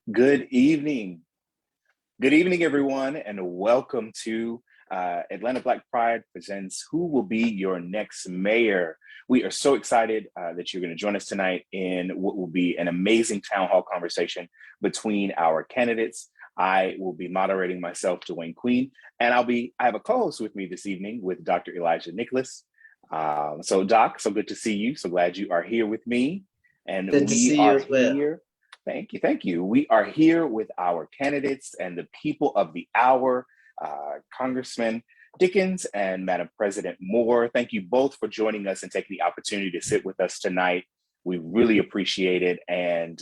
Good evening. Good evening, everyone, and welcome to Atlanta Black Pride presents Who Will Be Your Next Mayor? We are so excited that you're going to join us tonight in what will be an amazing town hall conversation between our candidates. I will be moderating myself, Dewayne Queen, and I have a co-host with me this evening with Dr. Elijah Nicholas. So Doc, so good to see you. So glad you are here with me. And good to see you as well. Here. Thank you. We are here with our candidates and the people of the hour, Congressman Dickens and Madam President Moore. Thank you both for joining us and taking the opportunity to sit with us tonight. We really appreciate it. And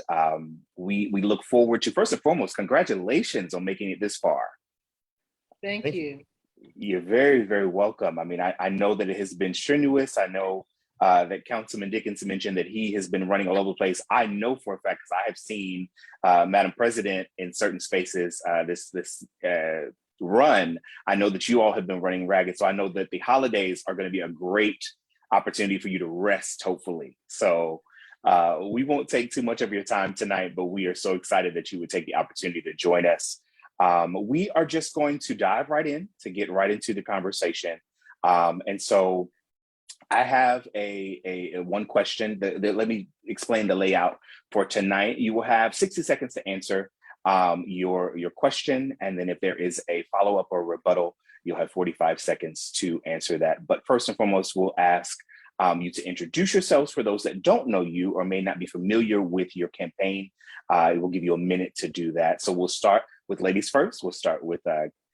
we look forward to, first and foremost, congratulations on making it this far. Thank you. You're very, very welcome. I mean, I know that it has been strenuous. I know that Councilman Dickens mentioned that he has been running all over the place. I know for a fact, because I have seen Madam President in certain spaces this run. I know that you all have been running ragged. So I know that the holidays are going to be a great opportunity for you to rest, hopefully. So we won't take too much of your time tonight, but we are so excited that you would take the opportunity to join us. We are just going to dive right in to get right into the conversation. And so I have a one question that let me explain the layout for tonight. You will have 60 seconds to answer your question. And then if there is a follow-up or rebuttal, you'll have 45 seconds to answer that. But first and foremost, we'll ask you to introduce yourselves for those that don't know you or may not be familiar with your campaign. It will give you a minute to do that. So we'll start with ladies first. We'll start with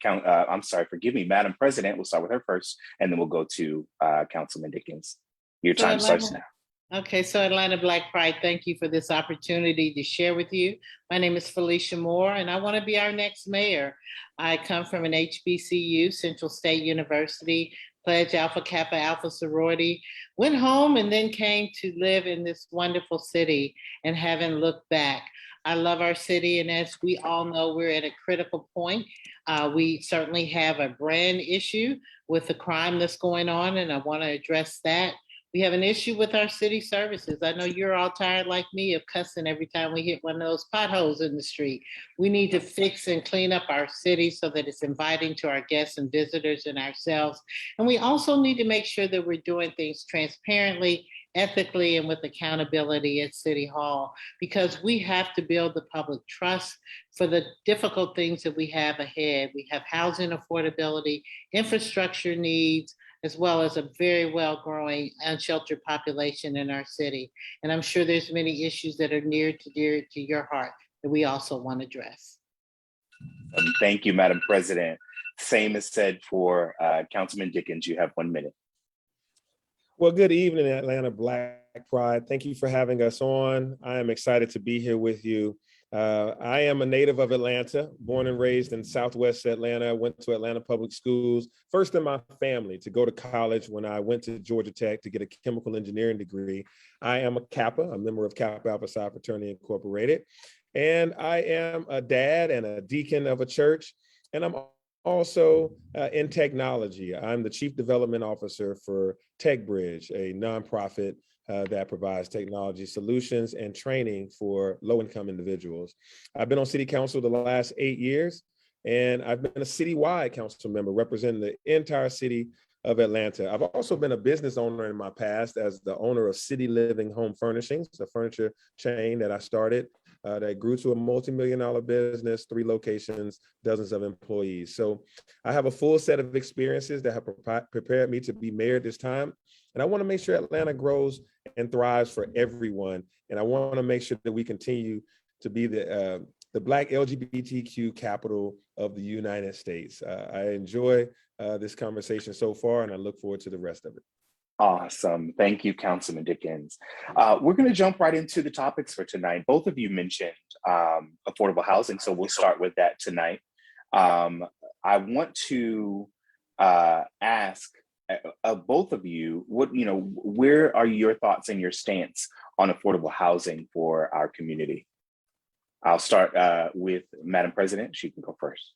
Madam President. We'll start with her first, and then we'll go to Councilman Dickens. Your time starts now. Okay, so Atlanta Black Pride, thank you for this opportunity to share with you. My name is Felicia Moore, and I want to be our next mayor. I come from an HBCU, Central State University, Pledge Alpha Kappa Alpha sorority, went home and then came to live in this wonderful city and haven't looked back. I love our city, and as we all know, we're at a critical point. We certainly have a brand issue with the crime that's going on, and I want to address that. We have an issue with our city services. I know you're all tired like me of cussing every time we hit one of those potholes in the street. We need to fix and clean up our city so that it's inviting to our guests and visitors and ourselves. And we also need to make sure that we're doing things transparently, ethically, and with accountability at City Hall, because we have to build the public trust for the difficult things that we have ahead. We have housing affordability, infrastructure needs, as well as a very well-growing unsheltered population in our city. And I'm sure there's many issues that are near to dear to your heart that we also want to address. Thank you, Madam President. Same is said for Councilman Dickens. You have 1 minute. Well, good evening, Atlanta Black Pride. Thank you for having us on. I am excited to be here with you. I am a native of Atlanta, born and raised in Southwest Atlanta. I went to Atlanta Public Schools, first in my family to go to college when I went to Georgia Tech to get a chemical engineering degree. I am a Kappa, a member of Kappa Alpha Psi Fraternity Incorporated. And I am a dad and a deacon of a church. And I'm also in technology. I'm the Chief Development Officer for TechBridge, a nonprofit that provides technology solutions and training for low-income individuals. I've been on City Council the last 8 years, and I've been a citywide council member representing the entire city of Atlanta. I've also been a business owner in my past as the owner of City Living Home Furnishings, a furniture chain that I started that grew to a multi-million-dollar business, 3 locations, dozens of employees. So I have a full set of experiences that have prepared me to be mayor this time. And I want to make sure Atlanta grows and thrives for everyone. And I want to make sure that we continue to be the Black LGBTQ capital of the United States. I enjoy this conversation so far, and I look forward to the rest of it. Awesome. Thank you, Councilman Dickens. We're going to jump right into the topics for tonight. Both of you mentioned affordable housing, so we'll start with that tonight. I want to ask of both of you, where are your thoughts and your stance on affordable housing for our community? I'll start with Madam President. She can go first.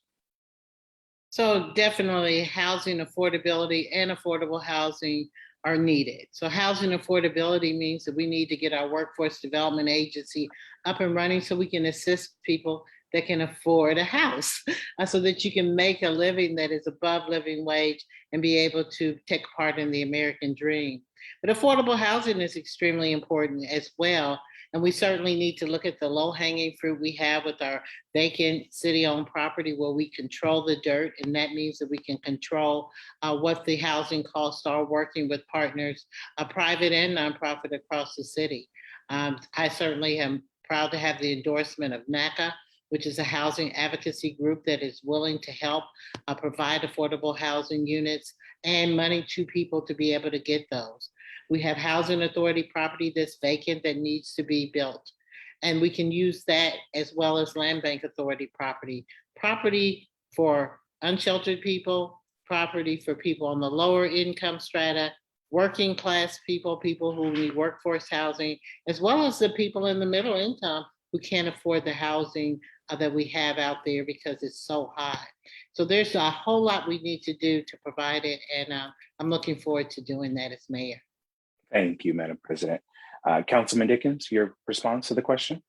So definitely housing affordability and affordable housing are needed. So housing affordability means that we need to get our workforce development agency up and running so we can assist people that can afford a house so that you can make a living that is above living wage and be able to take part in the American dream. But affordable housing is extremely important as well. And we certainly need to look at the low-hanging fruit we have with our vacant city-owned property where we control the dirt. And that means that we can control what the housing costs are working with partners, private and nonprofit across the city. I certainly am proud to have the endorsement of NACA, which is a housing advocacy group that is willing to help provide affordable housing units and money to people to be able to get those. We have housing authority property that's vacant that needs to be built. And we can use that as well as land bank authority property for unsheltered people, property for people on the lower income strata, working class people, people who need workforce housing, as well as the people in the middle income who can't afford the housing that we have out there because it's so high. So there's a whole lot we need to do to provide it. And I'm looking forward to doing that as mayor. Thank you, Madam President. Councilman Dickens, your response to the question?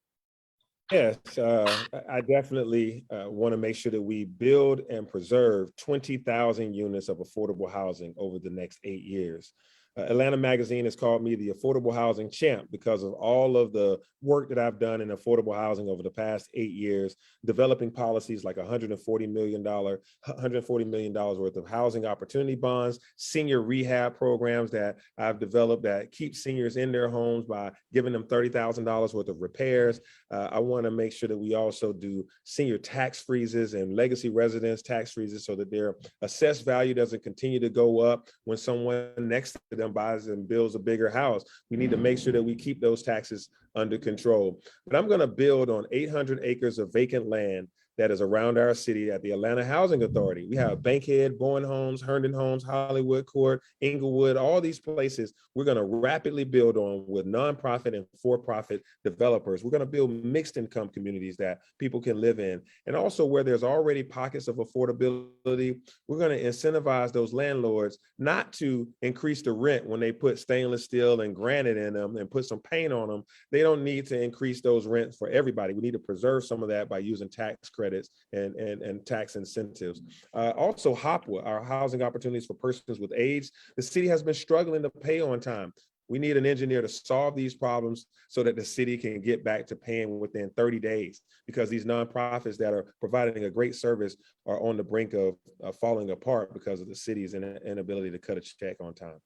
Yes, I definitely want to make sure that we build and preserve 20,000 units of affordable housing over the next 8 years. Atlanta Magazine has called me the affordable housing champ because of all of the work that I've done in affordable housing over the past 8 years, developing policies like $140 million worth of housing opportunity bonds, senior rehab programs that I've developed that keep seniors in their homes by giving them $30,000 worth of repairs. I want to make sure that we also do senior tax freezes and legacy residence tax freezes so that their assessed value doesn't continue to go up when someone next to them buys and builds a bigger house. We need to make sure that we keep those taxes under control. But I'm going to build on 800 acres of vacant land that is around our city at the Atlanta Housing Authority. We have Bankhead, Bowen Homes, Herndon Homes, Hollywood Court, Inglewood, all these places we're going to rapidly build on with nonprofit and for-profit developers. We're going to build mixed income communities that people can live in. And also where there's already pockets of affordability, we're going to incentivize those landlords not to increase the rent when they put stainless steel and granite in them and put some paint on them. They don't need to increase those rents for everybody. We need to preserve some of that by using tax credits and tax incentives. Also, HOPWA, our housing opportunities for persons with AIDS, the city has been struggling to pay on time. We need an engineer to solve these problems so that the city can get back to paying within 30 days because these nonprofits that are providing a great service are on the brink of falling apart because of the city's inability to cut a check on time.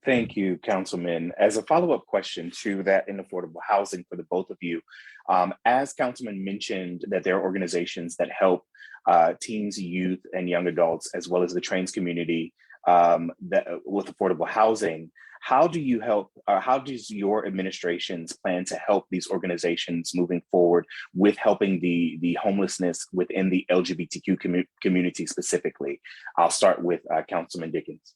Thank you, Councilman. As a follow-up question to that in affordable housing for the both of you, as Councilman mentioned that there are organizations that help teens, youth, and young adults, as well as the trans community with affordable housing, how do you help, how does your administrations plan to help these organizations moving forward with helping the homelessness within the LGBTQ community specifically? I'll start with Councilman Dickens.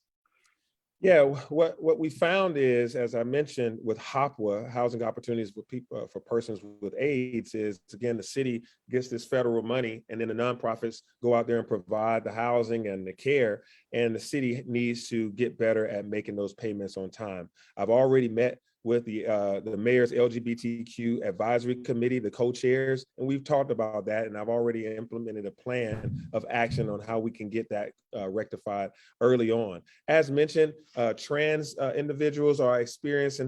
Yeah, what we found is, as I mentioned, with HOPWA, housing opportunities for people for persons with AIDS, is again the city gets this federal money, and then the nonprofits go out there and provide the housing and the care, and the city needs to get better at making those payments on time. I've already met with the mayor's LGBTQ advisory committee, the co-chairs, and we've talked about that, and I've already implemented a plan of action on how we can get that rectified early on. As mentioned, trans individuals are experiencing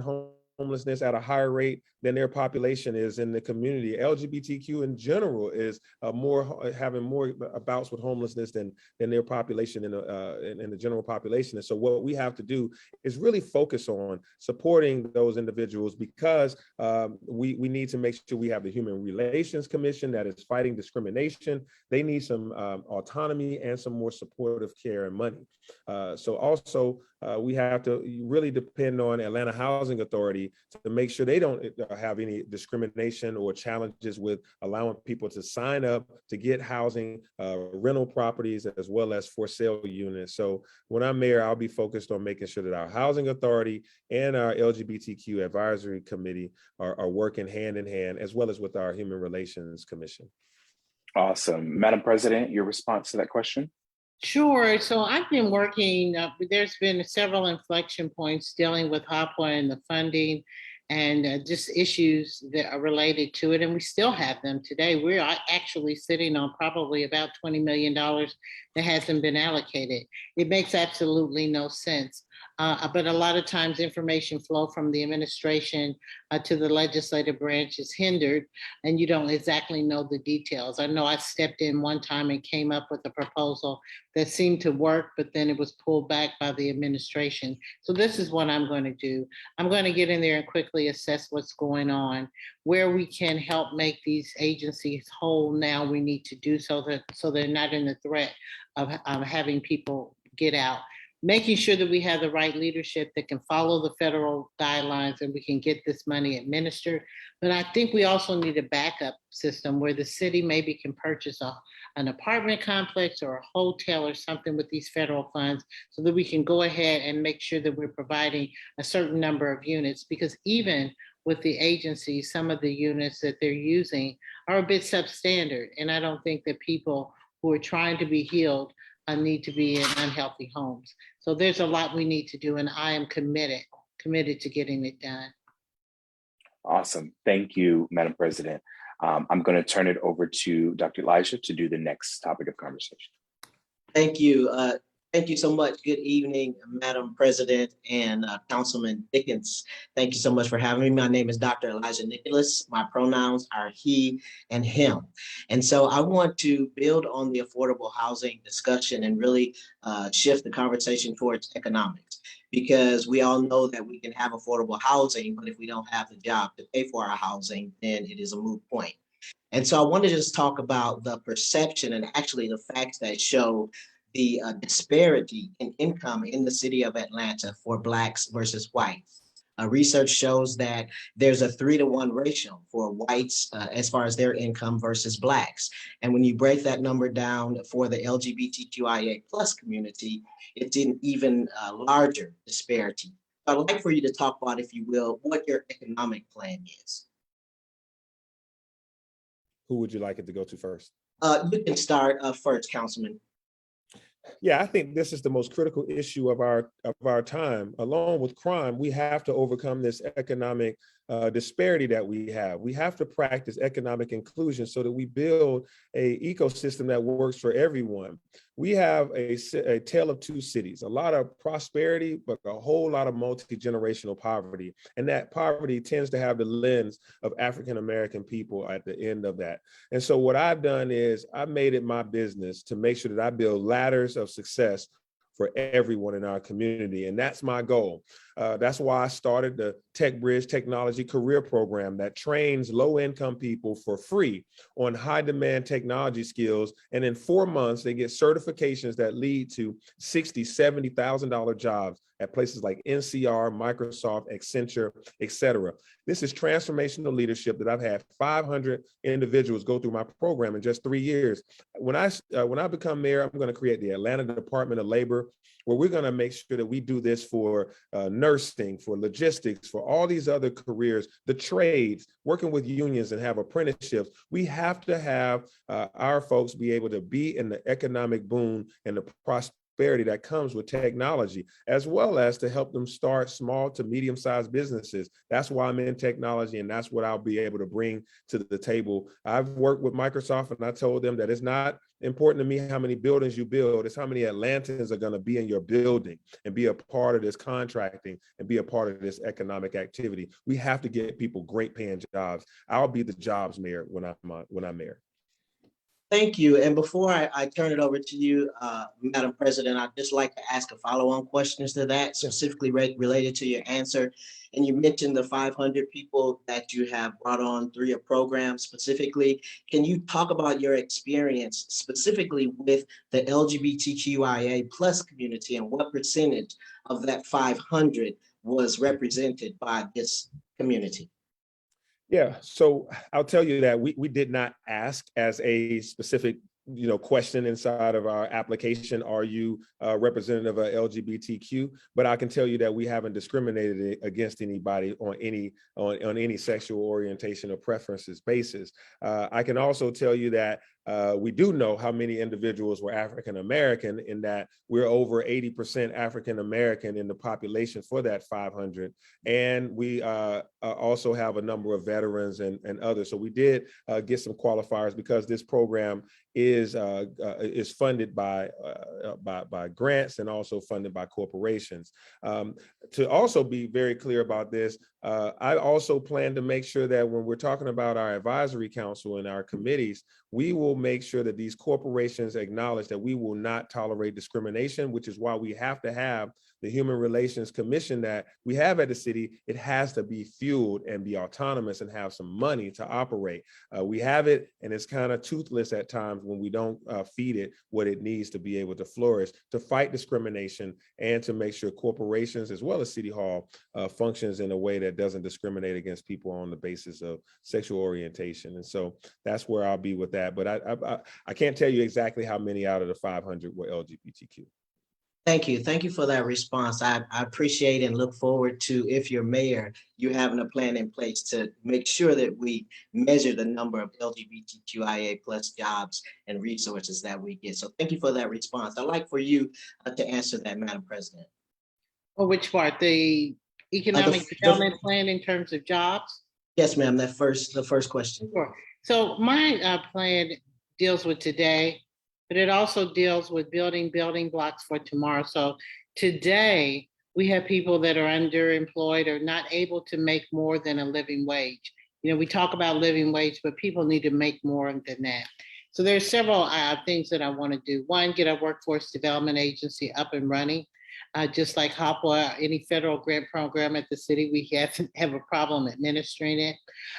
homelessness at a higher rate than their population is in the community. LGBTQ in general is having more bouts with homelessness than their population in the general population. And so what we have to do is really focus on supporting those individuals because we need to make sure we have the Human Relations Commission that is fighting discrimination. They need some autonomy and some more supportive care and money. So also we have to really depend on Atlanta Housing Authority to make sure they don't have any discrimination or challenges with allowing people to sign up to get housing, rental properties, as well as for sale units. So when I'm mayor, I'll be focused on making sure that our housing authority and our LGBTQ advisory committee are working hand in hand, as well as with our Human Relations Commission. Awesome. Madam President, your response to that question? Sure. So I've been working, there's been several inflection points dealing with HOPWA and the funding and just issues that are related to it. And we still have them today. We're actually sitting on probably about $20 million that hasn't been allocated. It makes absolutely no sense. But a lot of times information flow from the administration to the legislative branch is hindered, and you don't exactly know the details. I know I stepped in one time and came up with a proposal that seemed to work, but then it was pulled back by the administration. So this is what I'm going to do. I'm going to get in there and quickly assess what's going on, where we can help make these agencies whole. Now we need to do so they're not in the threat of having people get out. Making sure that we have the right leadership that can follow the federal guidelines and we can get this money administered. But I think we also need a backup system where the city maybe can purchase an apartment complex or a hotel or something with these federal funds so that we can go ahead and make sure that we're providing a certain number of units, because even with the agencies, some of the units that they're using are a bit substandard. And I don't think that people who are trying to be healed need to be in unhealthy homes. So there's a lot we need to do, and I am committed to getting it done. Awesome. Thank you, Madam President. I'm going to turn it over to Dr. Elijah to do the next topic of conversation. Thank you. Thank you so much. Good evening, Madam President and Councilman Dickens. Thank you so much for having me. My name is Dr. Elijah Nicholas. My pronouns are he and him. And so I want to build on the affordable housing discussion and really shift the conversation towards economics, because we all know that we can have affordable housing, but if we don't have the job to pay for our housing, then it is a moot point. And so I want to just talk about the perception and actually the facts that show the disparity in income in the city of Atlanta for Blacks versus whites. Research shows that there's a 3-to-1 ratio for whites as far as their income versus Blacks. And when you break that number down for the LGBTQIA plus community, it's an even larger disparity. I'd like for you to talk about, if you will, what your economic plan is. Who would you like it to go to first? You can start first, Councilman. Yeah, I think this is the most critical issue of our time. Along with crime, we have to overcome this economic disparity that we have. We have to practice economic inclusion so that we build an ecosystem that works for everyone. We have a tale of two cities, a lot of prosperity, but a whole lot of multi-generational poverty. And that poverty tends to have the lens of African-American people at the end of that. And so what I've done is I've made it my business to make sure that I build ladders of success for everyone in our community. And that's my goal. That's why I started the Tech Bridge Technology Career Program that trains low-income people for free on high-demand technology skills. And in 4 months, they get certifications that lead to $60,000, $70,000 jobs at places like NCR, Microsoft, Accenture, et cetera. This is transformational leadership that I've had 500 individuals go through my program in just 3 years. When I become mayor, I'm going to create the Atlanta Department of Labor, where we're going to make sure that we do this for nursing, for logistics, for all these other careers, the trades, working with unions and have apprenticeships. We have to have our folks be able to be in the economic boom and the prosperity that comes with technology, as well as to help them start small to medium-sized businesses. That's why I'm in technology, and that's what I'll be able to bring to the table. I've worked with Microsoft, and I told them that it's not important to me how many buildings you build, it's how many Atlantans are going to be in your building and be a part of this contracting and be a part of this economic activity. We have to get people great paying jobs. I'll be the jobs mayor when I'm mayor. Thank you. And before I turn it over to you, Madam President, I'd just like to ask a follow-on questions to that, specifically related to your answer. And you mentioned the 500 people that you have brought on through your program specifically. Can you talk about your experience specifically with the LGBTQIA plus community and what percentage of that 500 was represented by this community? Yeah, so I'll tell you that we did not ask as a specific question inside of our application, are you a representative of LGBTQ? But I can tell you that we haven't discriminated against anybody on any sexual orientation or preferences basis. I can also tell you that we do know how many individuals were African American, in that we're over 80% African American in the population for that 500. And we also have a number of veterans and others. So we did get some qualifiers, because this program is funded by grants and also funded by corporations. To also be very clear about this, I also plan to make sure that when we're talking about our advisory council and our committees, we will make sure that these corporations acknowledge that we will not tolerate discrimination, which is why we have to have the Human Relations Commission that we have at the city. It has to be fueled and be autonomous and have some money to operate. We have it, and it's kind of toothless at times when we don't feed it what it needs to be able to flourish, to fight discrimination, and to make sure corporations as well as City Hall functions in a way that doesn't discriminate against people on the basis of sexual orientation. And so that's where I'll be with that. But I can't tell you exactly how many out of the 500 were LGBTQ. Thank you. Thank you for that response. I appreciate and look forward to, if you're mayor, you having a plan in place to make sure that we measure the number of LGBTQIA plus jobs and resources that we get. So thank you for that response. I'd like for you to answer that, Madam President. Well, which part? The economic development plan in terms of jobs? Yes, ma'am. The first question. Sure. So my plan deals with today, but it also deals with building blocks for tomorrow. So today, we have people that are underemployed or not able to make more than a living wage. We talk about living wage, but people need to make more than that. So there's several things that I want to do. One, get our workforce development agency up and running. Just like HOPWA, any federal grant program at the city, we have a problem administering it.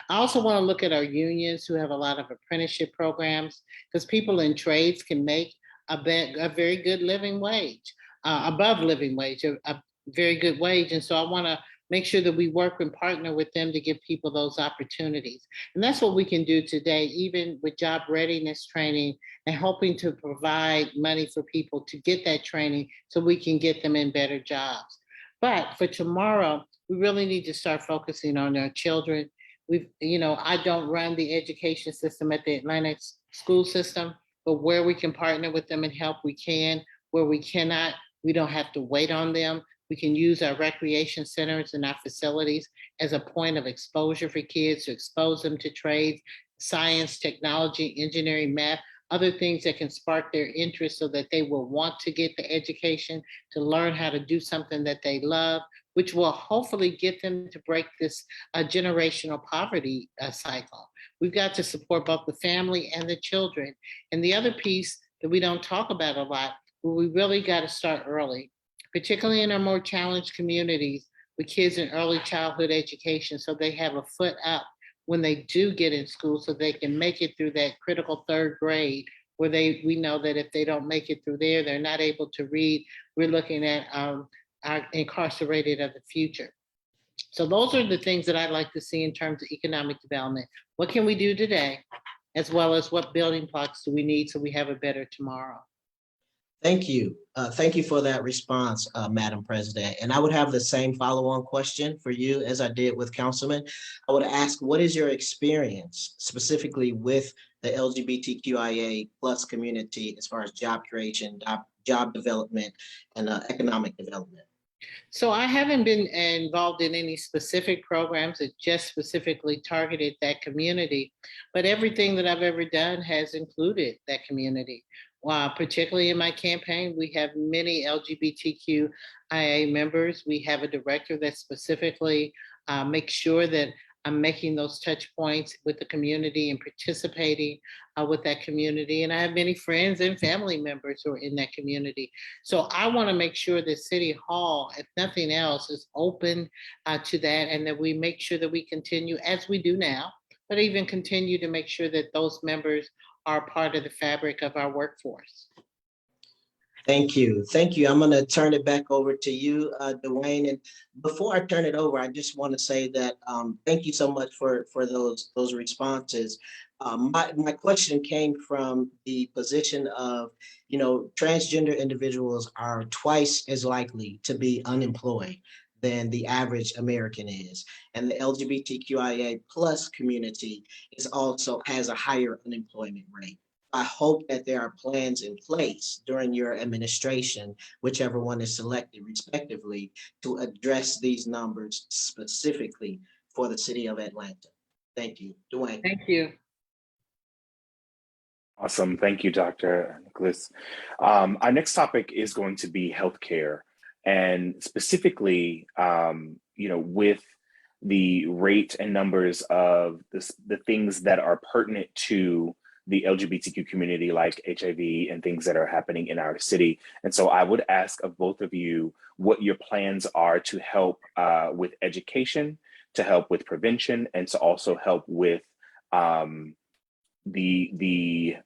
I also want to look at our unions who have a lot of apprenticeship programs, because people in trades can make a very good living wage, above living wage, a very good wage. And so I want to make sure that we work and partner with them to give people those opportunities. And that's what we can do today, even with job readiness training and hoping to provide money for people to get that training so we can get them in better jobs. But for tomorrow, we really need to start focusing on our children. I don't run the education system at the Atlanta school system, but where we can partner with them and help, we can. Where we cannot, we don't have to wait on them. We can use our recreation centers and our facilities as a point of exposure for kids, to expose them to trades, science, technology, engineering, math, other things that can spark their interest so that they will want to get the education to learn how to do something that they love, which will hopefully get them to break this generational poverty cycle. We've got to support both the family and the children. And the other piece that we don't talk about a lot, but we really got to start early, particularly in our more challenged communities with kids in early childhood education, so they have a foot up when they do get in school, so they can make it through that critical third grade, where we know that if they don't make it through there, they're not able to read. We're looking at our incarcerated of the future. So those are the things that I'd like to see in terms of economic development. What can we do today, as well as what building blocks do we need so we have a better tomorrow? Thank you. Thank you for that response, Madam President. And I would have the same follow-on question for you as I did with Councilman. I would ask, what is your experience specifically with the LGBTQIA plus community as far as job creation, job development, and economic development? So I haven't been involved in any specific programs that just specifically targeted that community, but everything that I've ever done has included that community. Particularly in my campaign, we have many LGBTQIA members. We have a director that specifically makes sure that I'm making those touch points with the community and participating with that community. And I have many friends and family members who are in that community. So I want to make sure that City Hall, if nothing else, is open to that, and that we make sure that we continue as we do now, but even continue to make sure that those members are part of the fabric of our workforce. Thank you. Thank you. I'm going to turn it back over to you, Dewayne. And before I turn it over, I just want to say that thank you so much for those responses. My question came from the position of, transgender individuals are twice as likely to be unemployed than the average American is. And the LGBTQIA plus community has a higher unemployment rate. I hope that there are plans in place during your administration, whichever one is selected respectively, to address these numbers specifically for the city of Atlanta. Thank you. Dewayne. Thank you. Awesome. Thank you, Dr. Nicholas. Our next topic is going to be healthcare, and specifically, with the rate and numbers of the things that are pertinent to the LGBTQ community, like HIV and things that are happening in our city. And so I would ask of both of you what your plans are to help with education, to help with prevention, and to also help with the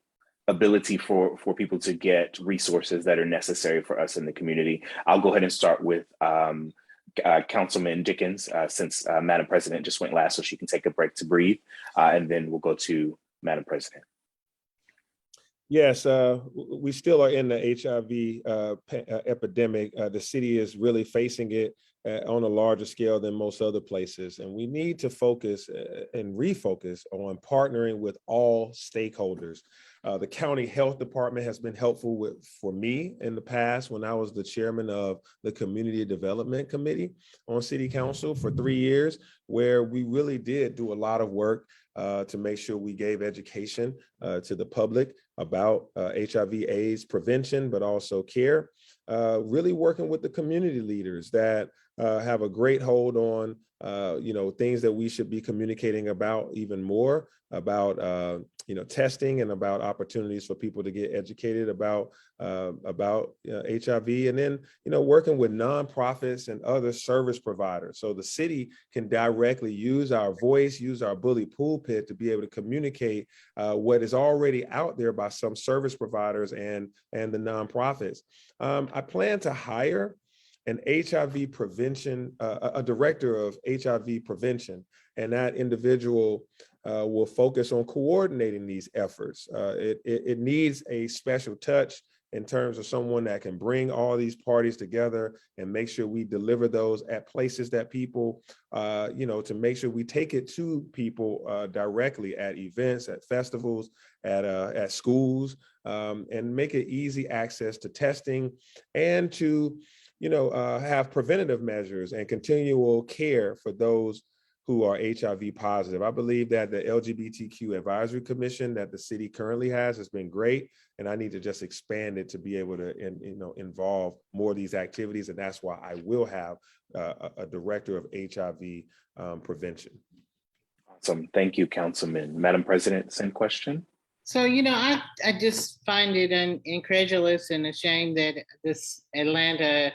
ability for people to get resources that are necessary for us in the community. I'll go ahead and start with Councilman Dickens, since Madam President just went last, so she can take a break to breathe, and then we'll go to Madam President. Yes, we still are in the HIV epidemic. The city is really facing it on a larger scale than most other places. And we need to focus and refocus on partnering with all stakeholders. The county health department has been helpful for me in the past when I was the chairman of the Community Development Committee on City Council for 3 years, where we really did do a lot of work to make sure we gave education to the public about HIV/AIDS prevention, but also care. Really working with the community leaders that have a great hold on, things that we should be communicating about even more, about testing and about opportunities for people to get educated about HIV, and then working with nonprofits and other service providers, so the city can directly use our voice, use our bully pulpit to be able to communicate what is already out there by some service providers and the nonprofits. I plan to hire an HIV prevention, a director of HIV prevention, and that individual will focus on coordinating these efforts. It needs a special touch in terms of someone that can bring all these parties together and make sure we deliver those at places that people, to make sure we take it to people directly at events, at festivals, at schools, and make it easy access to testing and to have preventative measures and continual care for those who are HIV positive. I believe that the LGBTQ Advisory Commission that the city currently has been great, and I need to just expand it to be able to involve more of these activities, and that's why I will have a director of HIV prevention. Awesome. Thank you, Councilman. Madam President, same question. So, I just find it incredulous and a shame that this Atlanta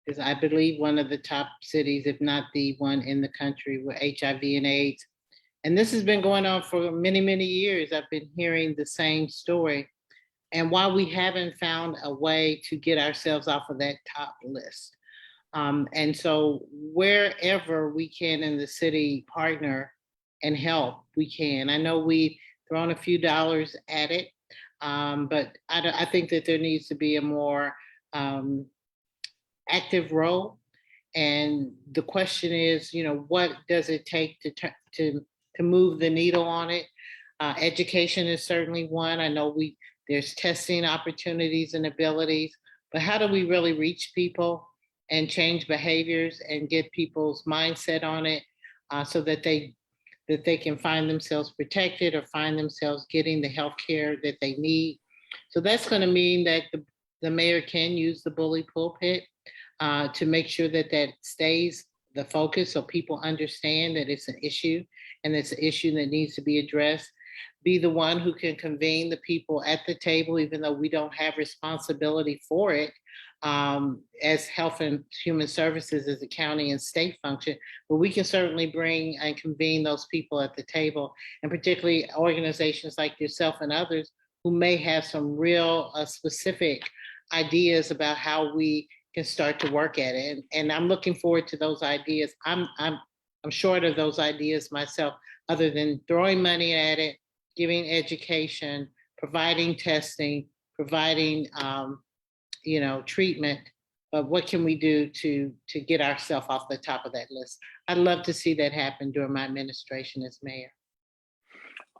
is, I believe, one of the top cities, if not the one in the country with HIV and AIDS. And this has been going on for many, many years. I've been hearing the same story. And while we haven't found a way to get ourselves off of that top list. And so wherever we can in the city partner and help, we can. I know we've thrown a few dollars at it, but I think that there needs to be a more active role. And the question is, what does it take to move the needle on it? Education is certainly one. I know there's testing opportunities and abilities, but how do we really reach people and change behaviors and get people's mindset on it so that they can find themselves protected or find themselves getting the health care that they need? So that's going to mean that the mayor can use the bully pulpit to make sure that stays the focus so people understand that it's an issue and it's an issue that needs to be addressed. Be the one who can convene the people at the table, even though we don't have responsibility for it as Health and Human Services as a county and state function, but we can certainly bring and convene those people at the table, and particularly organizations like yourself and others who may have some real specific ideas about how we can start to work at it. And I'm looking forward to those ideas. I'm short of those ideas myself, other than throwing money at it, giving education, providing testing, providing treatment. But what can we do to get ourselves off the top of that list? I'd love to see that happen during my administration as mayor.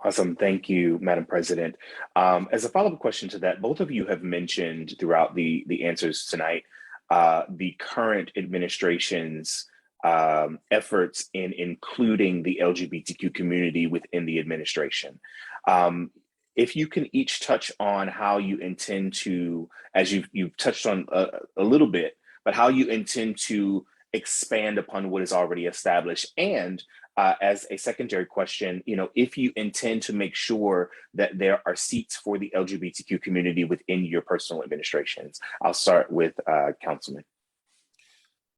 Awesome. Thank you, Madam President. As a follow-up question to that, both of you have mentioned throughout the answers tonight the current administration's efforts in including the LGBTQ community within the administration. If you can each touch on how you intend to, as you've touched on a little bit, but how you intend to expand upon what is already established, and as a secondary question, if you intend to make sure that there are seats for the LGBTQ community within your personal administrations. I'll start with Councilman.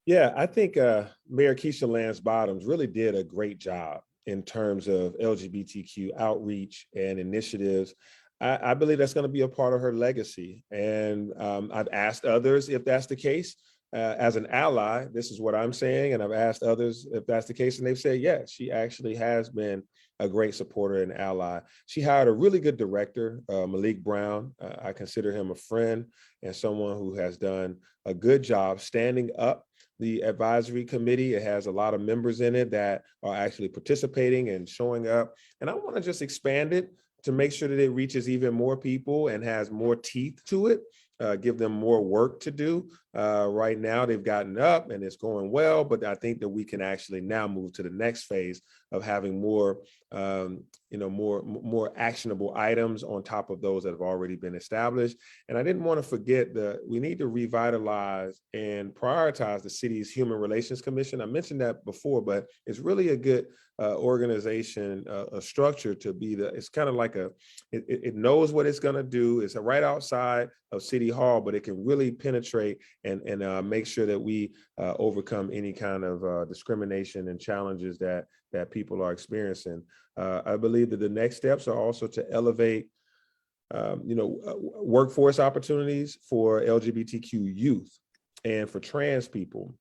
Yeah, I think Mayor Keisha Lance Bottoms really did a great job in terms of LGBTQ outreach and initiatives. I believe that's going to be a part of her legacy. And I've asked others if that's the case. As an ally, this is what I'm saying. And I've asked others if that's the case. And they've said, yes, she actually has been a great supporter and ally. She hired a really good director, Malik Brown. I consider him a friend and someone who has done a good job standing up the advisory committee. It has a lot of members in it that are actually participating and showing up. And I want to just expand it to make sure that it reaches even more people and has more teeth to it, give them more work to do. Right now, they've gotten up and it's going well, but I think that we can actually now move to the next phase of having more, more actionable items on top of those that have already been established. And I didn't want to forget that we need to revitalize and prioritize the city's Human Relations Commission. I mentioned that before, but it's really a good organization, a structure to be it's kind of like it knows what it's going to do. It's right outside of City Hall, but it can really penetrate and make sure that we overcome any kind of discrimination and challenges that people are experiencing. I believe that the next steps are also to elevate, workforce opportunities for LGBTQ youth and for trans people.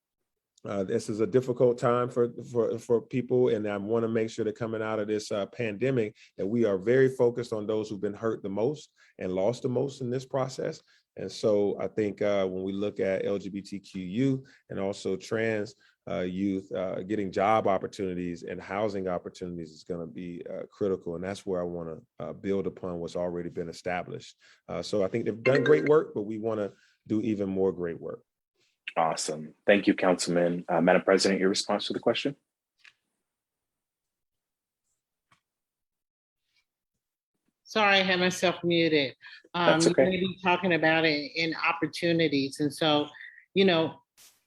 This is a difficult time for people, and I want to make sure that coming out of this pandemic that we are very focused on those who've been hurt the most and lost the most in this process. And so I think when we look at LGBTQ youth and also trans youth, getting job opportunities and housing opportunities is going to be critical. And that's where I want to build upon what's already been established. So I think they've done great work, but we want to do even more great work. Awesome. Thank you, Councilman. Madam President, your response to the question? Sorry, I had myself muted. That's okay. You're going to be talking about it in opportunities. And so,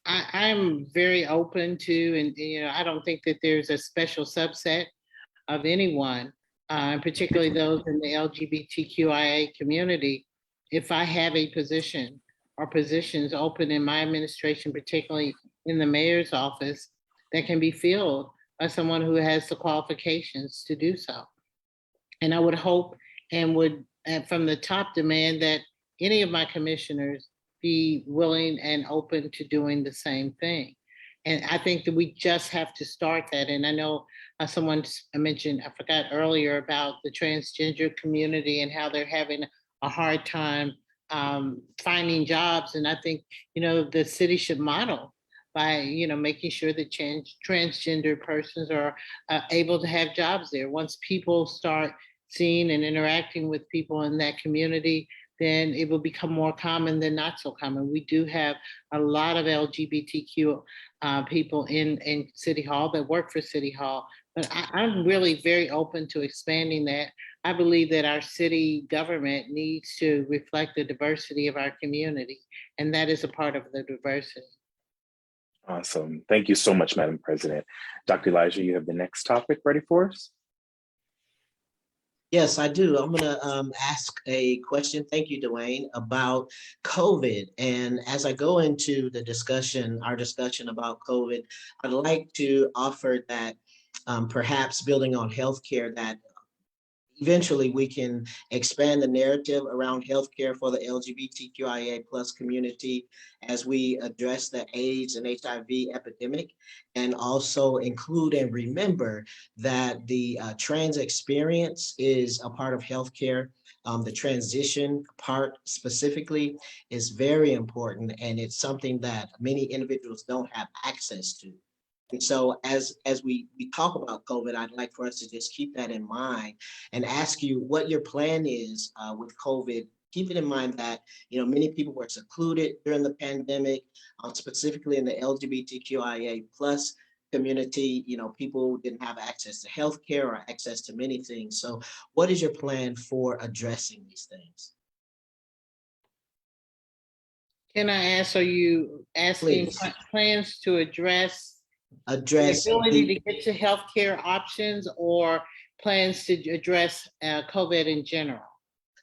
I'm very open to, and I don't think that there's a special subset of anyone, particularly those in the LGBTQIA community. If I have a position or positions open in my administration, particularly in the mayor's office, that can be filled by someone who has the qualifications to do so. And I would hope and would, from the top, demand that any of my commissioners be willing and open to doing the same thing. And I think that we just have to start that. And I know someone mentioned, I forgot earlier, about the transgender community and how they're having a hard time finding jobs. And I think, the city should model by, making sure that transgender persons are able to have jobs there. Once people start seeing and interacting with people in that community, then it will become more common than not so common. We do have a lot of LGBTQ people in City Hall that work for City Hall, but I'm really very open to expanding that. I believe that our city government needs to reflect the diversity of our community, and that is a part of the diversity. Awesome. Thank you so much, Madam President. Dr. Elijah, you have the next topic ready for us? Yes, I do. I'm going to ask a question. Thank you, Dewayne, about COVID. And as I go into the discussion, our discussion about COVID, I'd like to offer that perhaps building on healthcare, that eventually we can expand the narrative around healthcare for the LGBTQIA plus community as we address the AIDS and HIV epidemic, and also include and remember that the trans experience is a part of healthcare. The transition part specifically is very important, and it's something that many individuals don't have access to. And so as we talk about COVID, I'd like for us to just keep that in mind and ask you what your plan is with COVID. Keep it in mind that, many people were secluded during the pandemic, specifically in the LGBTQIA plus community. People didn't have access to healthcare or access to many things. So what is your plan for addressing these things? Can I ask, are you asking Please. plans to address the Address ability to get to healthcare options, or plans to address COVID in general?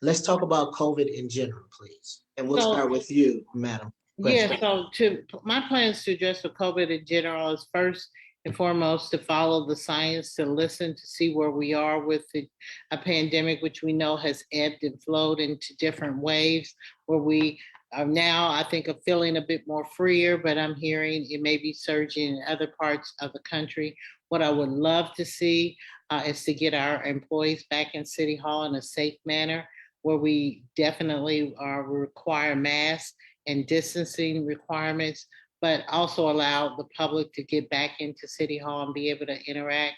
Let's talk about COVID in general, please. And we'll So- start with you, Madam Yeah, President. so my plans to address the COVID in general is first and foremost to follow the science, to listen, to see where we are with a pandemic, which we know has ebbed and flowed into different waves, where we are now, I think, of feeling a bit more freer, but I'm hearing it may be surging in other parts of the country. What I would love to see is to get our employees back in City Hall in a safe manner, where we definitely require masks and distancing requirements, but also allow the public to get back into City Hall and be able to interact.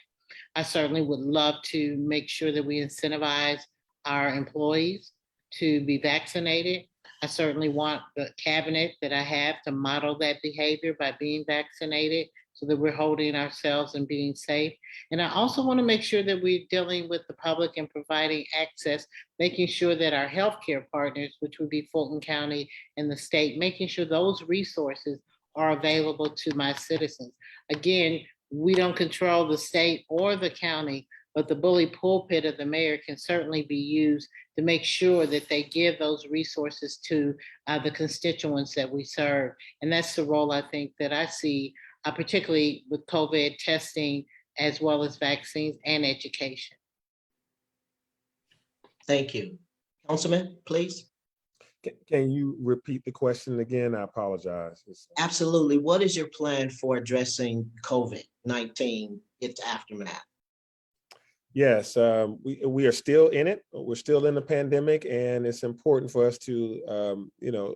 I certainly would love to make sure that we incentivize our employees to be vaccinated. I certainly want the cabinet that I have to model that behavior by being vaccinated, so that we're holding ourselves and being safe. And I also want to make sure that we're dealing with the public and providing access, making sure that our healthcare partners, which would be Fulton County and the state, making sure those resources are available to my citizens. Again, we don't control the state or the county, but the bully pulpit of the mayor can certainly be used to make sure that they give those resources to the constituents that we serve. And that's the role I think that I see, particularly with COVID testing, as well as vaccines and education. Thank you. Councilman, please. Can you repeat the question again? I apologize. Absolutely. What is your plan for addressing COVID-19, its aftermath? Yes, we are still in it. We're still in the pandemic, and it's important for us to,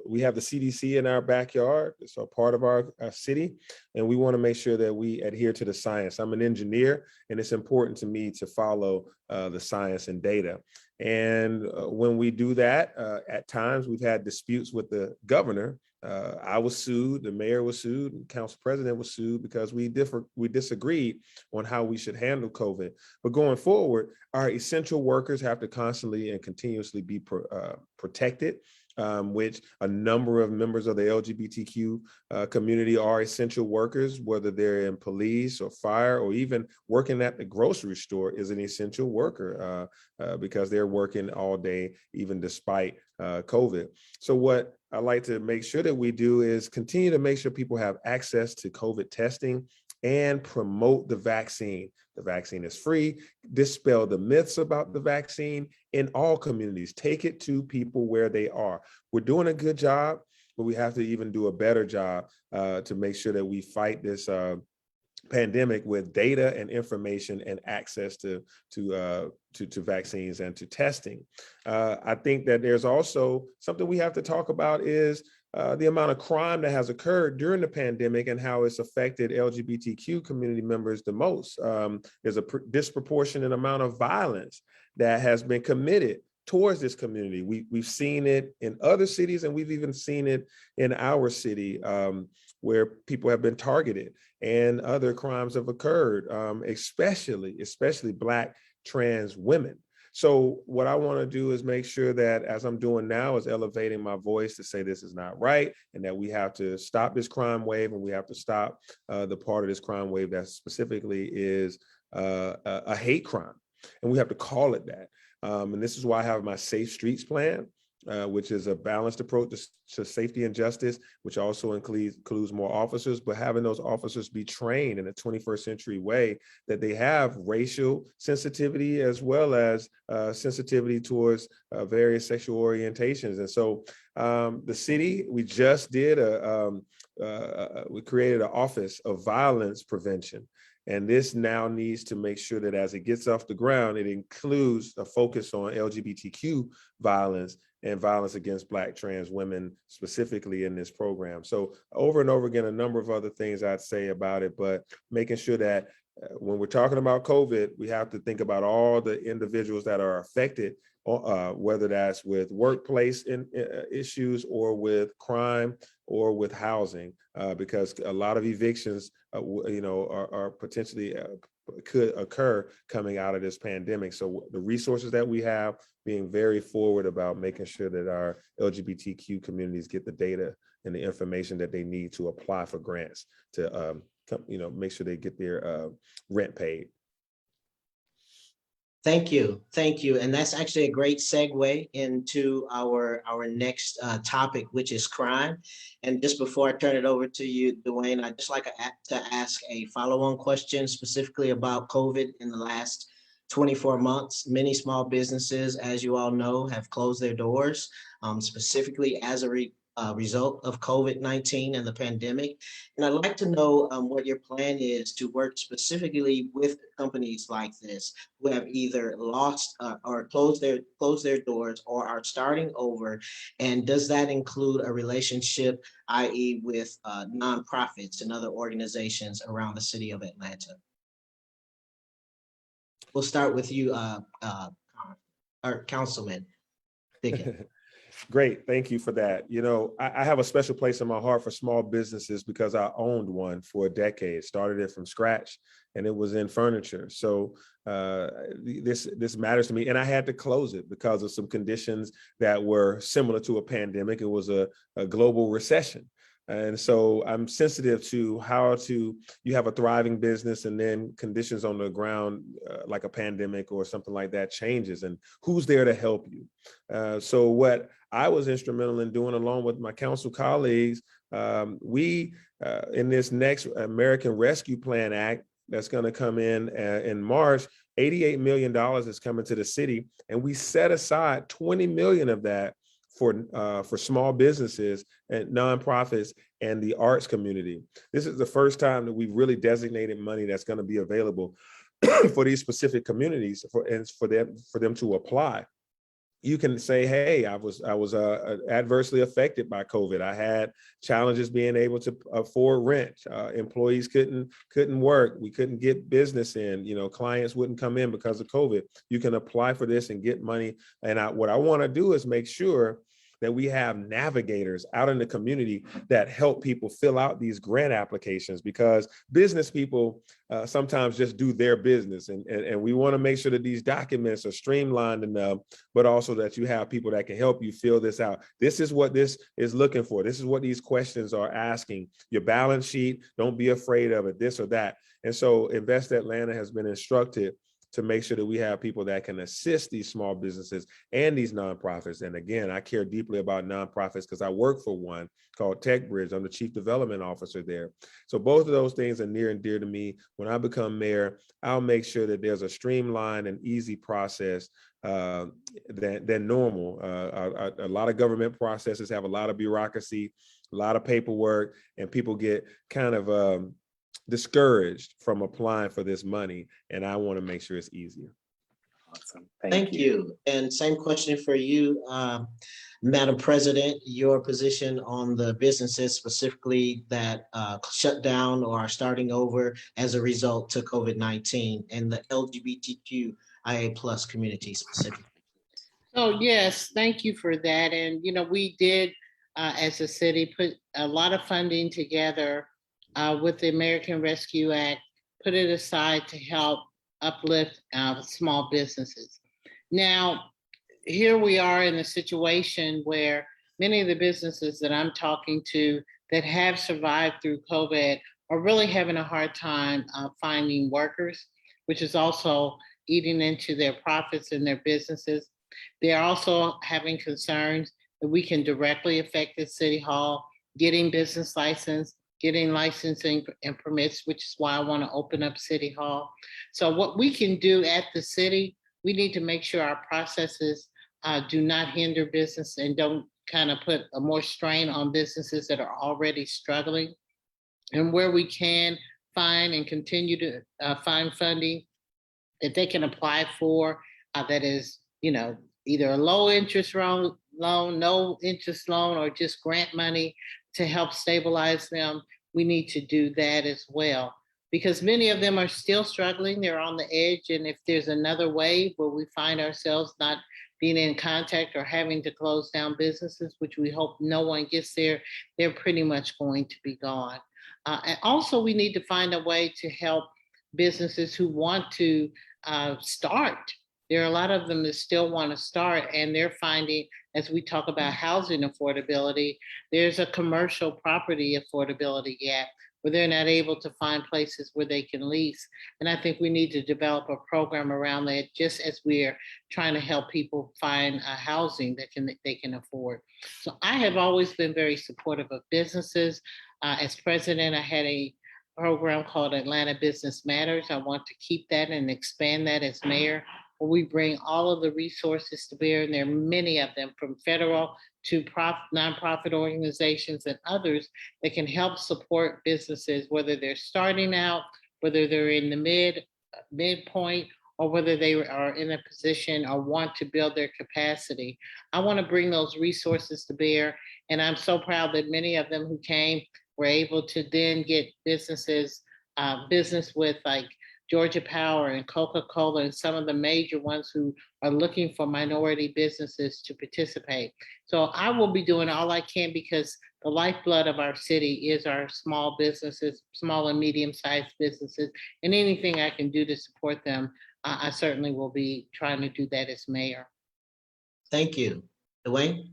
we have the CDC in our backyard. It's a part of our city, and we want to make sure that we adhere to the science. I'm an engineer, and it's important to me to follow the science and data. And when we do that, at times we've had disputes with the governor. I was sued, the mayor was sued, and council president was sued because we disagreed on how we should handle COVID. But going forward, our essential workers have to constantly and continuously be protected, which a number of members of the LGBTQ community are essential workers, whether they're in police or fire or even working at the grocery store is an essential worker because they're working all day, even despite COVID. So what I like to make sure that we do is continue to make sure people have access to COVID testing and promote the vaccine. The vaccine is free. Dispel the myths about the vaccine in all communities. Take it to people where they are. We're doing a good job, but we have to even do a better job to make sure that we fight this pandemic with data and information and access to vaccines and to testing. I think that there's also something we have to talk about is the amount of crime that has occurred during the pandemic and how it's affected LGBTQ community members the most. There's a disproportionate amount of violence that has been committed towards this community. We've seen it in other cities, and we've even seen it in our city where people have been targeted and other crimes have occurred, especially Black trans women. So what I want to do is make sure that, as I'm doing now, is elevating my voice to say this is not right, and that we have to stop this crime wave, and we have to stop the part of this crime wave that specifically is a hate crime, and we have to call it that. And this is why I have my Safe Streets plan, which is a balanced approach to safety and justice, which also includes more officers, but having those officers be trained in a 21st century way that they have racial sensitivity as well as sensitivity towards various sexual orientations. And so the city, we just did we created an office of violence prevention. And this now needs to make sure that as it gets off the ground, it includes a focus on LGBTQ violence and violence against Black trans women specifically in this program. So over and over again, a number of other things I'd say about it, but making sure that when we're talking about COVID, we have to think about all the individuals that are affected, whether that's with workplace issues or with crime or with housing, because a lot of evictions, are potentially could occur coming out of this pandemic. So the resources that we have, being very forward about making sure that our LGBTQ communities get the data and the information that they need to apply for grants to, make sure they get their rent paid. Thank you. And that's actually a great segue into our next topic, which is crime. And just before I turn it over to you, Dewayne, I'd just like to ask a follow-on question specifically about COVID in the last 24 months. Many small businesses, as you all know, have closed their doors, specifically as a result of COVID-19 and the pandemic. And I'd like to know what your plan is to work specifically with companies like this who have either lost or closed their doors or are starting over. And does that include a relationship, i.e. with nonprofits and other organizations around the city of Atlanta? We'll start with you, Councilman Dickens. Great, thank you for that. I have a special place in my heart for small businesses because I owned one for a decade, started it from scratch, and it was in furniture. So this matters to me, and I had to close it because of some conditions that were similar to a pandemic. It was a global recession. And so I'm sensitive to how you have a thriving business and then conditions on the ground like a pandemic or something like that changes, and who's there to help you. So what I was instrumental in doing along with my council colleagues, we in this next American Rescue Plan Act that's going to come in March, $88 million is coming to the city, and we set aside 20 million of that for small businesses and nonprofits and the arts community. This is the first time that we've really designated money that's going to be available for these specific communities for them to apply. You can say, hey, I was adversely affected by COVID. I had challenges being able to afford rent. Employees couldn't work. We couldn't get business in. Clients wouldn't come in because of COVID. You can apply for this and get money. And what I want to do is make sure that we have navigators out in the community that help people fill out these grant applications, because business people sometimes just do their business. And we want to make sure that these documents are streamlined enough, but also that you have people that can help you fill this out. This is what this is looking for. This is what these questions are asking. Your balance sheet, don't be afraid of it, this or that. And so Invest Atlanta has been instructed to make sure that we have people that can assist these small businesses and these nonprofits. And again, I care deeply about nonprofits because I work for one called TechBridge. I'm the Chief Development Officer there. So both of those things are near and dear to me. When I become mayor, I'll make sure that there's a streamlined and easy process than normal. A lot of government processes have a lot of bureaucracy, a lot of paperwork, and people get kind of discouraged from applying for this money, and I want to make sure it's easier. Awesome. Thank you. And same question for you, Madam President, your position on the businesses specifically that shut down or are starting over as a result to COVID-19 and the LGBTQIA plus community specifically. Oh, yes, thank you for that. And, we did, as a city, put a lot of funding together with the American Rescue Act, put it aside to help uplift small businesses. Now, here we are in a situation where many of the businesses that I'm talking to that have survived through COVID are really having a hard time finding workers, which is also eating into their profits and their businesses. They're also having concerns that we can directly affect the City Hall, getting business license, getting licensing and permits, which is why I want to open up City Hall. So what we can do at the city, we need to make sure our processes do not hinder business and don't kind of put a more strain on businesses that are already struggling. And where we can find and continue to find funding that they can apply for, that is, either a low interest loan, no interest loan, or just grant money to help stabilize them, we need to do that as well. Because many of them are still struggling, they're on the edge. And if there's another wave where we find ourselves not being in contact or having to close down businesses, which we hope no one gets there, they're pretty much going to be gone. And also we need to find a way to help businesses who want to start. There are a lot of them that still want to start, and they're finding, as we talk about housing affordability, there's a commercial property affordability gap where they're not able to find places where they can lease. And I think we need to develop a program around that, just as we're trying to help people find housing that they can afford. So I have always been very supportive of businesses. As president, I had a program called Atlanta Business Matters. I want to keep that and expand that as mayor, where we bring all of the resources to bear, and there are many of them, from federal to nonprofit organizations and others that can help support businesses, whether they're starting out, whether they're in the midpoint, or whether they are in a position or want to build their capacity. I want to bring those resources to bear, and I'm so proud that many of them who came were able to then get business with like Georgia Power and Coca-Cola and some of the major ones who are looking for minority businesses to participate. So I will be doing all I can, because the lifeblood of our city is our small businesses, small and medium-sized businesses, and anything I can do to support them, I certainly will be trying to do that as mayor. Thank you. Dewayne?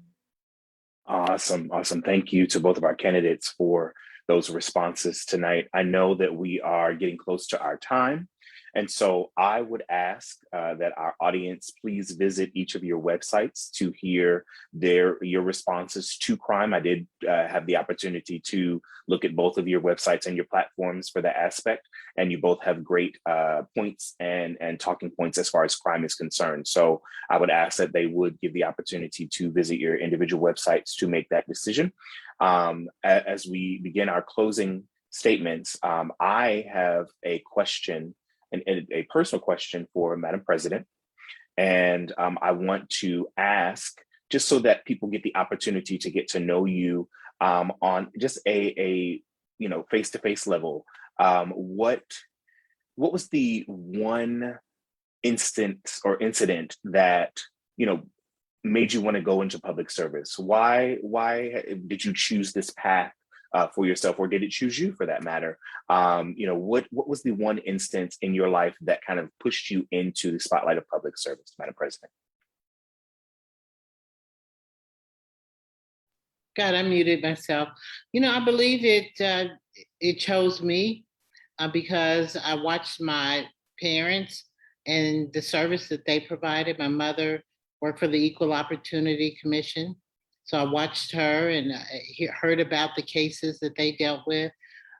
Awesome. Thank you to both of our candidates for those responses tonight. I know that we are getting close to our time. And so I would ask that our audience please visit each of your websites to hear your responses to crime. I did have the opportunity to look at both of your websites and your platforms for that aspect, and you both have great points and talking points as far as crime is concerned. So I would ask that they would give the opportunity to visit your individual websites to make that decision. As we begin our closing statements, I have a question, a personal question for Madam President. And I want to ask, just so that people get the opportunity to get to know you on just a face-to-face level, what was the one instance or incident that made you want to go into public service? Why did you choose this path for yourself, or did it choose you for that matter? What was the one instance in your life that kind of pushed you into the spotlight of public service, Madam President? God, I muted myself. I believe it chose me because I watched my parents and the service that they provided. My mother worked for the Equal Opportunity Commission. So I watched her and heard about the cases that they dealt with.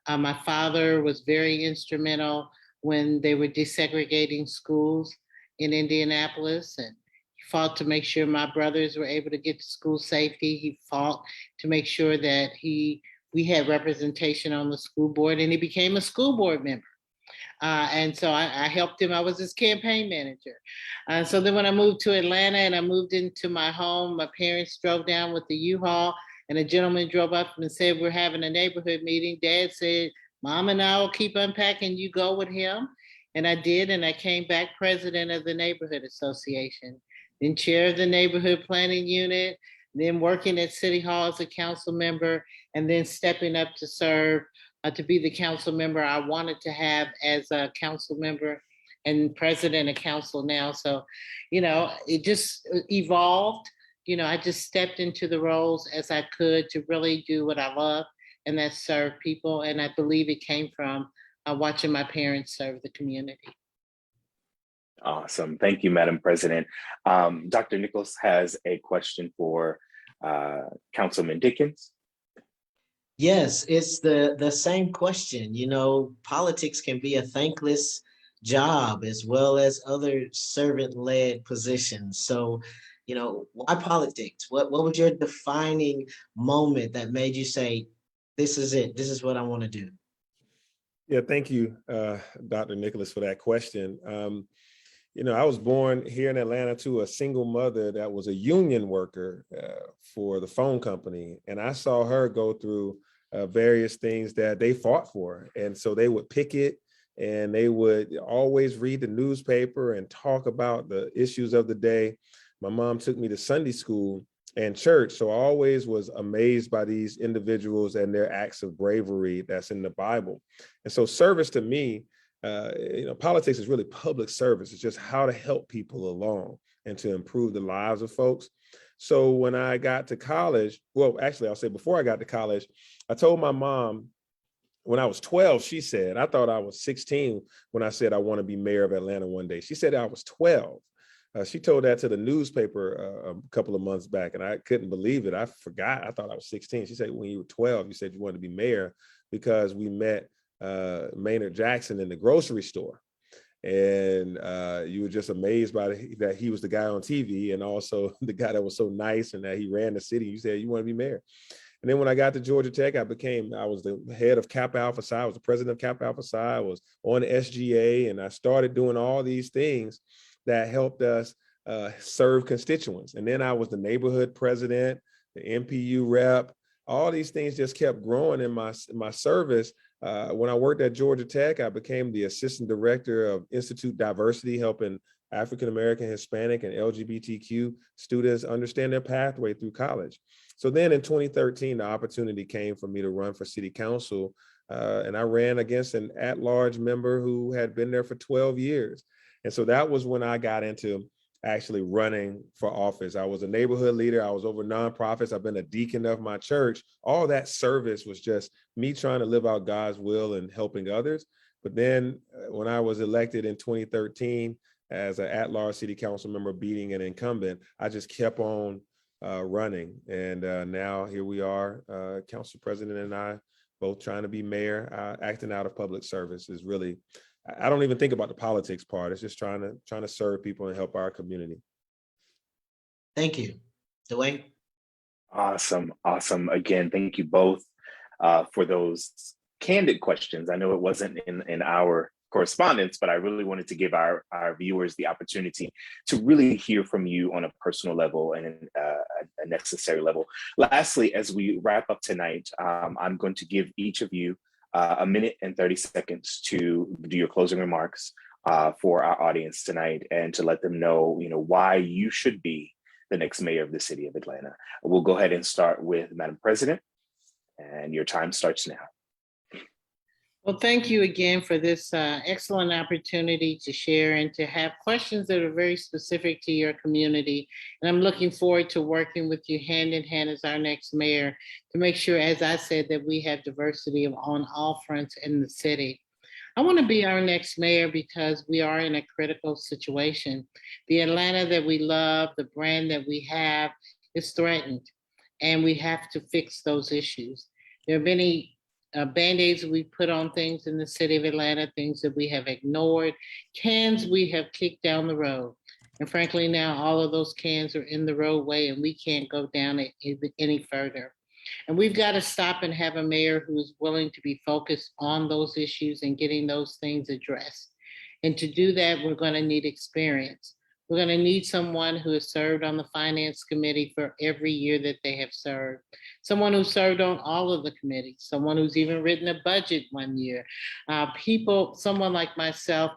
My father was very instrumental when they were desegregating schools in Indianapolis, and he fought to make sure my brothers were able to get to school safety. He fought to make sure that we had representation on the school board, and he became a school board member. And so I helped him. I was his campaign manager. So then when I moved to Atlanta and I moved into my home, my parents drove down with the U-Haul, and a gentleman drove up and said, "We're having a neighborhood meeting." Dad said, "Mom and I will keep unpacking. You go with him." And I did, and I came back president of the neighborhood association, then chair of the neighborhood planning unit, then working at City Hall as a council member, and then stepping up to serve to be the council member I wanted to have as a council member and president of council now. So, it just evolved. I just stepped into the roles as I could to really do what I love, and that's serve people. And I believe it came from watching my parents serve the community. Awesome. Thank you, Madam President. Dr. Nichols has a question for Councilman Dickens. Yes, it's the same question. You know, politics can be a thankless job as well as other servant-led positions. So, you know, why politics? What was your defining moment that made you say, this is it, this is what I want to do? Yeah, thank you, Dr. Nicholas, for that question. You know, I was born here in Atlanta to a single mother that was a union worker for the phone company. And I saw her go through various things that they fought for. And so they would picket and they would always read the newspaper and talk about the issues of the day. My mom took me to Sunday school and church. So I always was amazed by these individuals and their acts of bravery that's in the Bible. And so service to me, you know, politics is really public service. It's just how to help people along and to improve the lives of folks. So when I got to college, well, actually, I'll say before I got to college, I told my mom when I was 12, she said, I thought I was 16 when I said I want to be mayor of Atlanta one day. She said I was 12. She told that to the newspaper a couple of months back, and I couldn't believe it. I forgot. I thought I was 16. She said, when you were 12, you said you wanted to be mayor because we met Maynard Jackson in the grocery store. And you were just amazed by that he was the guy on TV and also the guy that was so nice and that he ran the city. You said you want to be mayor. And then when I got to Georgia Tech, I was the head of Kappa Alpha Psi. I was the president of Kappa Alpha Psi. I was on the SGA, and I started doing all these things that helped us serve constituents. And then I was the neighborhood president, the MPU rep. All these things just kept growing in my service. When I worked at Georgia Tech, I became the assistant director of Institute Diversity, helping African-American, Hispanic, and LGBTQ students understand their pathway through college. So then in 2013, the opportunity came for me to run for city council. And I ran against an at-large member who had been there for 12 years. And so that was when I got into actually running for office. I was a neighborhood leader. I was over nonprofits. I've been a deacon of my church. All that service was just me trying to live out God's will and helping others. But then when I was elected in 2013 as an at-large city council member beating an incumbent, I just kept on running. And now here we are, council president and I both trying to be mayor. Acting out of public service is really, I don't even think about the politics part. It's just trying to serve people and help our community. Thank you. Dewayne? Awesome. Again, thank you both for those candid questions. I know it wasn't in our correspondence, but I really wanted to give our viewers the opportunity to really hear from you on a personal level and a necessary level. Lastly, as we wrap up tonight, I'm going to give each of you a minute and 30 seconds to do your closing remarks for our audience tonight and to let them know, why you should be the next mayor of the city of Atlanta. We'll go ahead and start with Madam President, and your time starts now. Well, thank you again for this excellent opportunity to share and to have questions that are very specific to your community. And I'm looking forward to working with you hand in hand as our next mayor to make sure, as I said, that we have diversity on all fronts in the city. I want to be our next mayor because we are in a critical situation. The Atlanta that we love, the brand that we have, is threatened, and we have to fix those issues. There are many Band-Aids we put on things in the city of Atlanta, things that we have ignored, cans we have kicked down the road. And frankly, now all of those cans are in the roadway and we can't go down it any further. And we've got to stop and have a mayor who is willing to be focused on those issues and getting those things addressed. And to do that, we're going to need experience. We're going to need someone who has served on the finance committee for every year that they have served, someone who served on all of the committees, someone who's even written a budget one year, someone like myself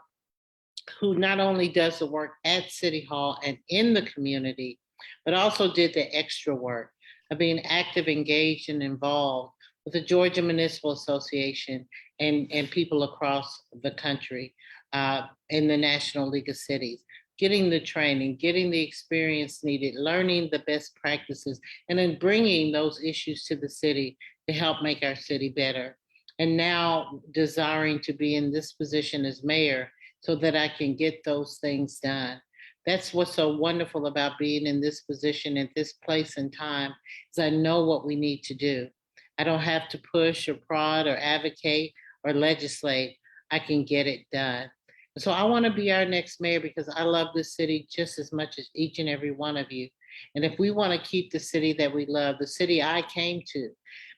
who not only does the work at City Hall and in the community, but also did the extra work of being active, engaged, and involved with the Georgia Municipal Association and people across the country in the National League of Cities. Getting the training, getting the experience needed, learning the best practices, and then bringing those issues to the city to help make our city better. And now desiring to be in this position as mayor so that I can get those things done. That's what's so wonderful about being in this position at this place and time, is I know what we need to do. I don't have to push or prod or advocate or legislate. I can get it done. So I want to be our next mayor because I love this city just as much as each and every one of you. And if we want to keep the city that we love, the city I came to,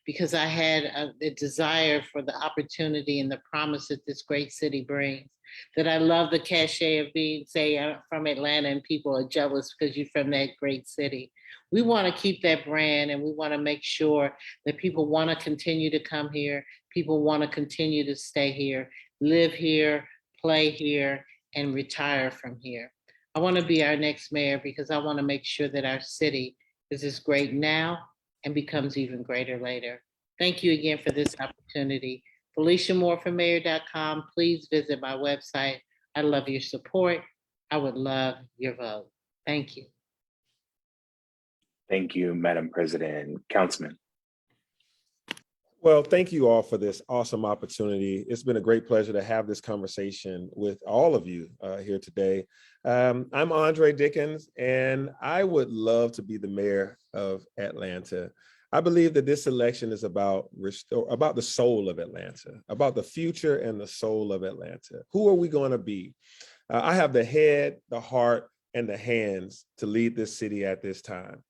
because I had a desire for the opportunity and the promise that this great city brings, that I love the cachet of being, say, I'm from Atlanta and people are jealous because you're from that great city. We want to keep that brand, and we want to make sure that people want to continue to come here. People want to continue to stay here, live here, play here, and retire from here. I want to be our next mayor because I want to make sure that our city is as great now and becomes even greater later. Thank you again for this opportunity. Felicia Moore from mayor.com. Please visit my website. I love your support. I would love your vote. Thank you. Thank you, Madam President. Councilman. Well, thank you all for this awesome opportunity. It's been a great pleasure to have this conversation with all of you here today. I'm Andre Dickens, and I would love to be the mayor of Atlanta. I believe that this election is about the soul of Atlanta, about the future and the soul of Atlanta. Who are we going to be? I have the head, the heart, and the hands to lead this city at this time.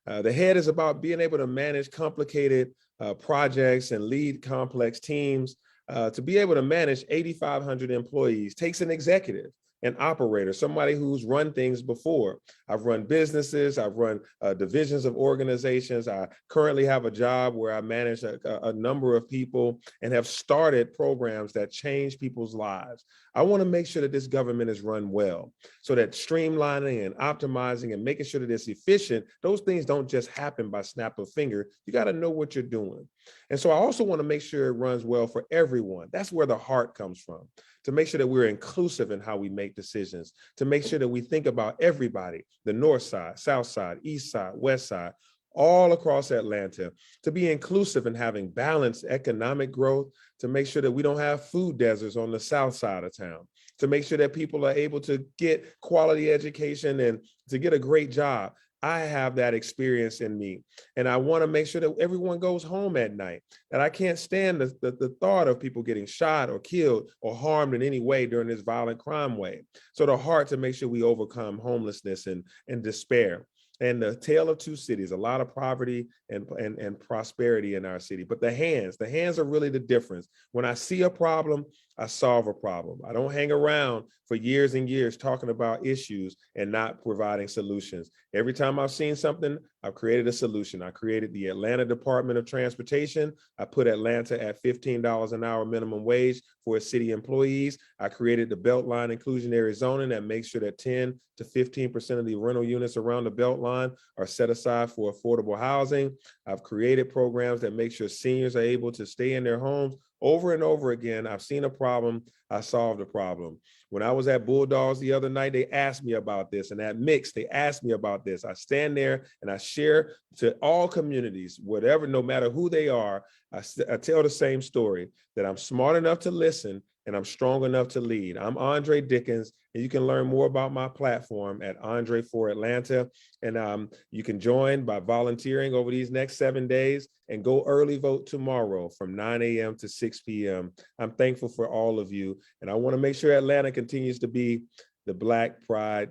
The head is about being able to manage complicated projects and lead complex teams. To be able to manage 8,500 employees takes an executive, an operator, somebody who's run things before. I've run businesses, I've run divisions of organizations. I currently have a job where I manage a number of people and have started programs that change people's lives. I want to make sure that this government is run well, so that streamlining and optimizing and making sure that it's efficient, those things don't just happen by snap of finger. You got to know what you're doing. And so I also want to make sure it runs well for everyone. That's where the heart comes from, to make sure that we're inclusive in how we make decisions, to make sure that we think about everybody, the north side, south side, east side, west side, all across Atlanta, to be inclusive in having balanced economic growth, to make sure that we don't have food deserts on the south side of town, to make sure that people are able to get quality education and to get a great job. I have that experience in me. And I want to make sure that everyone goes home at night, that I can't stand the thought of people getting shot or killed or harmed in any way during this violent crime wave. So the heart to make sure we overcome homelessness and despair. And the tale of two cities, a lot of poverty and prosperity in our city. But the hands are really the difference. When I see a problem, I solve a problem. I don't hang around for years and years talking about issues and not providing solutions. Every time I've seen something, I've created a solution. I created the Atlanta Department of Transportation. I put Atlanta at $15 an hour minimum wage for its city employees. I created the Beltline inclusionary zoning that makes sure that 10 to 15% of the rental units around the Beltline are set aside for affordable housing. I've created programs that make sure seniors are able to stay in their homes. Over and over again, I've seen a problem, I solved a problem. When I was at Bulldogs the other night, they asked me about this, and at Mix, they asked me about this. I stand there and I share to all communities, whatever, no matter who they are, I tell the same story, that I'm smart enough to listen and I'm strong enough to lead. I'm Andre Dickens, and you can learn more about my platform at Andre for Atlanta. And you can join by volunteering over these next 7 days and go early vote tomorrow from 9 a.m. to 6 p.m. I'm thankful for all of you. And I want to make sure Atlanta continues to be the Black Pride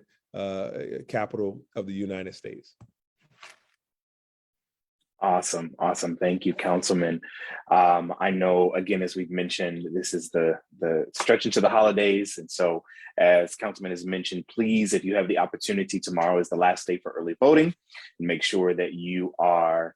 capital of the United States. Awesome. Thank you, Councilman. I know, again, as we've mentioned, this is the stretch into the holidays. And so as Councilman has mentioned, please, if you have the opportunity, tomorrow is the last day for early voting, and make sure that you are,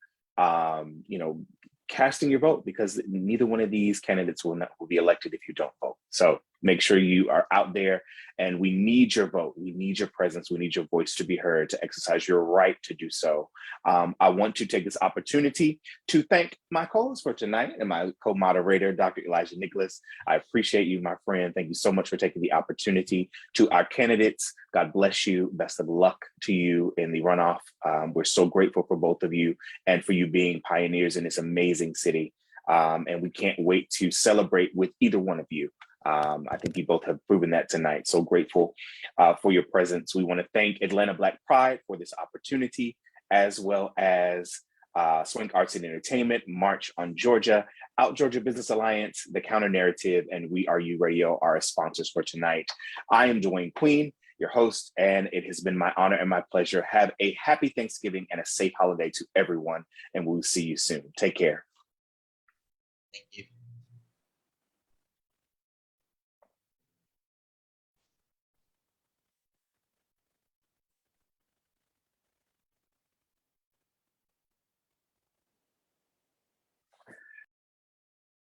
casting your vote, because neither one of these candidates will be elected if you don't vote. So make sure you are out there, and we need your vote. We need your presence. We need your voice to be heard, to exercise your right to do so. I want to take this opportunity to thank my co-host for tonight and my co-moderator, Dr. Elijah Nicholas. I appreciate you, my friend. Thank you so much for taking the opportunity. To our candidates, God bless you. Best of luck to you in the runoff. We're so grateful for both of you and for you being pioneers in this amazing city. And we can't wait to celebrate with either one of you I think you both have proven that tonight. So grateful for your presence. We want to thank Atlanta Black Pride for this opportunity, as well as Swing Arts and Entertainment, March on Georgia, Out Georgia Business Alliance, The Counter Narrative, and WERuradio are our sponsors for tonight. I am Dewayne Queen, your host, and it has been my honor and my pleasure. Have a happy Thanksgiving and a safe holiday to everyone, and we'll see you soon. Take care. Thank you.